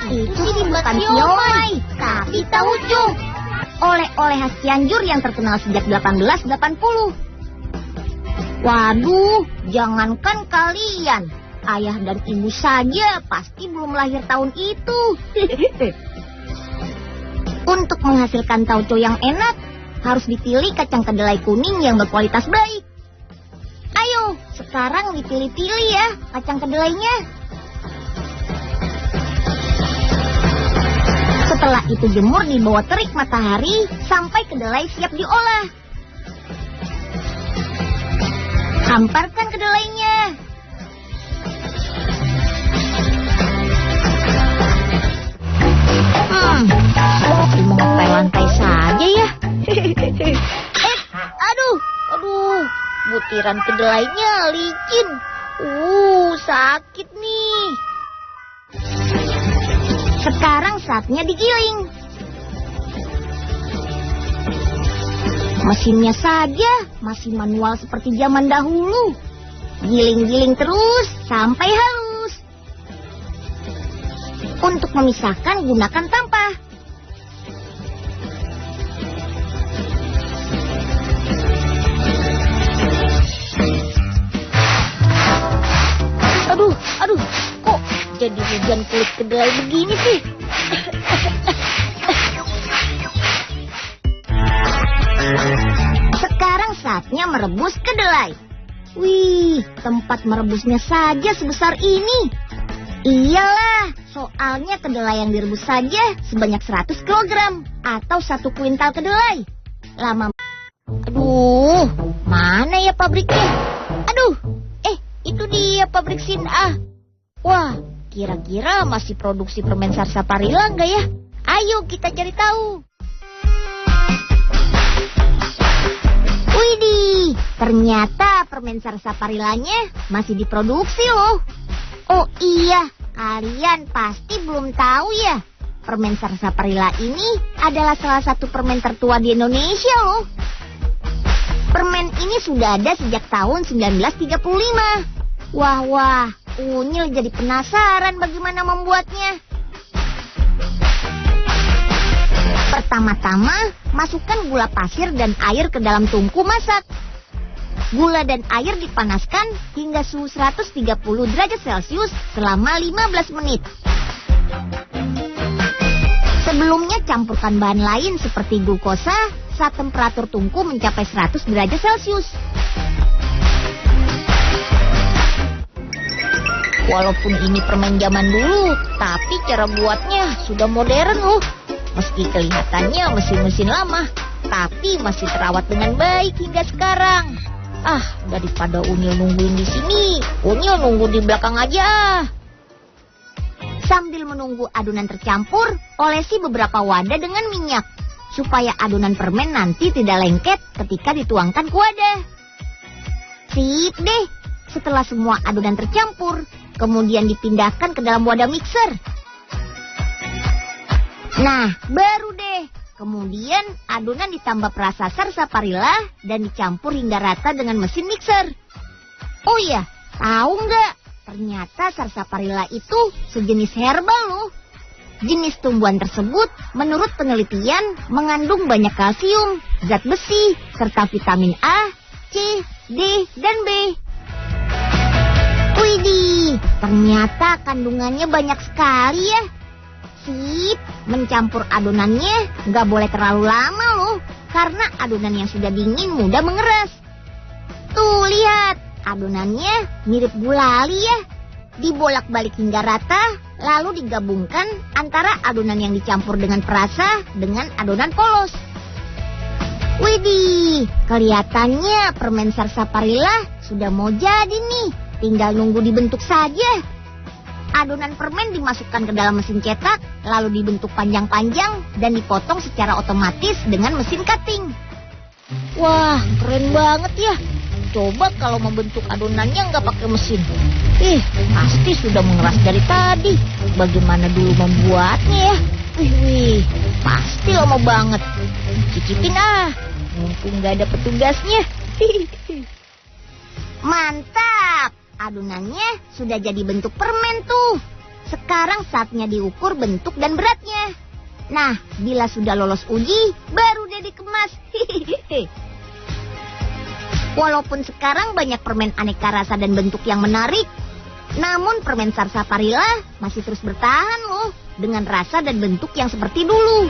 Speaker 1: Itu sih bukan siomay, tapi tauco. Oleh-oleh khas Cianjur yang terkenal sejak 1880. Waduh, jangankan kalian, ayah dan ibu saja pasti belum lahir tahun itu. Untuk menghasilkan tauco yang enak, harus dipilih kacang kedelai kuning yang berkualitas baik. Ayo, sekarang dipilih-pilih ya kacang kedelainya. Setelah itu jemur di bawah terik matahari sampai kedelai siap diolah. Hamparkan kedelainya. Seperti mengepel lantai saja ya. Aduh. Butiran kedelainya licin. Sakit nih. Sekarang saatnya digiling. Mesinnya saja masih manual seperti zaman dahulu. Giling-giling terus sampai halus. Untuk memisahkan gunakan tampah. Aduh, kok jadi hujan kulit kedelai begini sih? Sekarang saatnya merebus kedelai. Wih, tempat merebusnya saja sebesar ini. Iyalah, Soalnya kedelai yang direbus saja sebanyak 100 kg atau 1 kuintal kedelai. Lama. Aduh, mana ya pabriknya? Aduh, itu dia pabrik Sin-A. Wah, kira-kira masih produksi permen Sarsaparilla nggak ya? Ayo kita cari tahu. Widih, ternyata permen Sarsaparillanya masih diproduksi loh. Oh iya, kalian pasti belum tahu ya. Permen Sarsaparilla ini adalah salah satu permen tertua di Indonesia loh. Permen ini sudah ada sejak tahun 1935. Wah, Unyil jadi penasaran bagaimana membuatnya. Pertama-tama, masukkan gula pasir dan air ke dalam tungku masak. Gula dan air dipanaskan hingga suhu 130 derajat Celcius selama 15 menit. Sebelumnya campurkan bahan lain seperti glukosa saat temperatur tungku mencapai 100 derajat Celcius. Walaupun ini permen zaman dulu, tapi cara buatnya sudah modern loh. Meski kelihatannya mesin-mesin lama, tapi masih terawat dengan baik hingga sekarang. Daripada Unyil nungguin di sini, Unyil nunggu di belakang aja. Sambil menunggu adonan tercampur, olesi beberapa wadah dengan minyak, supaya adonan permen nanti tidak lengket ketika dituangkan ke wadah. Sip deh, setelah semua adonan tercampur, kemudian dipindahkan ke dalam wadah mixer. Nah, baru deh. Kemudian adonan ditambah perasa Sarsaparilla dan dicampur hingga rata dengan mesin mixer. Oh iya, tahu nggak? Ternyata Sarsaparilla itu sejenis herbal loh. Jenis tumbuhan tersebut menurut penelitian mengandung banyak kalsium, zat besi, serta vitamin A, C, D, dan B. Widih, ternyata kandungannya banyak sekali ya. Sip, mencampur adonannya nggak boleh terlalu lama loh, karena adonan yang sudah dingin mudah mengeras. Tuh lihat, adonannya mirip gulali ya. Dibolak-balik hingga rata, lalu digabungkan antara adonan yang dicampur dengan perasa dengan adonan polos. Widih, kelihatannya permen Sarsaparilla sudah mau jadi nih, tinggal nunggu dibentuk saja. Adonan permen dimasukkan ke dalam mesin cetak, lalu dibentuk panjang-panjang dan dipotong secara otomatis dengan mesin cutting. Wah, keren banget ya. Coba kalau membentuk adonannya nggak pakai mesin. Pasti sudah mengeras dari tadi. Bagaimana dulu membuatnya ya? Wih, pasti lama banget. Cicipin mumpung nggak ada petugasnya. Mantap! Adonannya sudah jadi bentuk permen tuh. Sekarang saatnya diukur bentuk dan beratnya. Nah, bila sudah lolos uji, baru deh dikemas. Walaupun sekarang banyak permen aneka rasa dan bentuk yang menarik, namun permen Sarsaparilla masih terus bertahan loh, dengan rasa dan bentuk yang seperti dulu.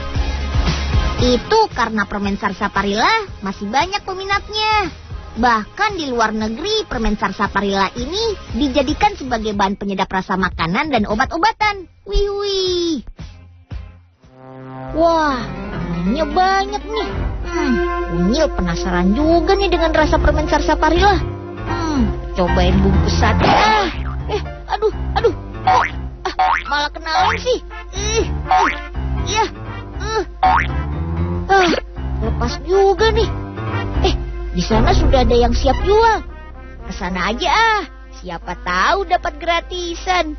Speaker 1: Itu karena permen Sarsaparilla masih banyak peminatnya. Bahkan di luar negeri, permen Sarsaparilla ini dijadikan sebagai bahan penyedap rasa makanan dan obat-obatan. Wih. Wah, permennya banyak nih. Unyil penasaran juga nih dengan rasa permen Sarsaparilla. Cobain bungkus satu. Aduh. Malah kenalan sih. Lepas juga nih. Di sana sudah ada yang siap jual. Kesana aja siapa tahu dapat gratisan.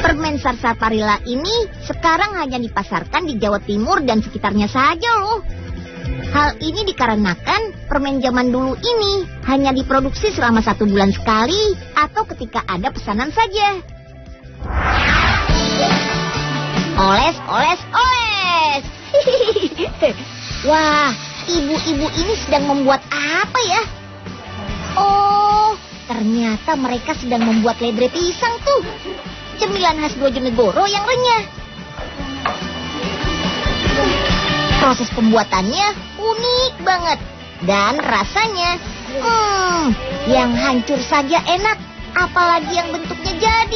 Speaker 1: Permen Sarsaparilla ini sekarang hanya dipasarkan di Jawa Timur dan sekitarnya saja loh. Hal ini dikarenakan permen zaman dulu ini hanya diproduksi selama 1 bulan sekali atau ketika ada pesanan saja. Oles. Wah, ibu-ibu ini sedang membuat apa ya? Oh, ternyata mereka sedang membuat ledre pisang tuh. Cemilan khas Bojonegoro yang renyah. Proses pembuatannya unik banget. Dan rasanya, yang hancur saja enak. Apalagi yang bentuknya jadi.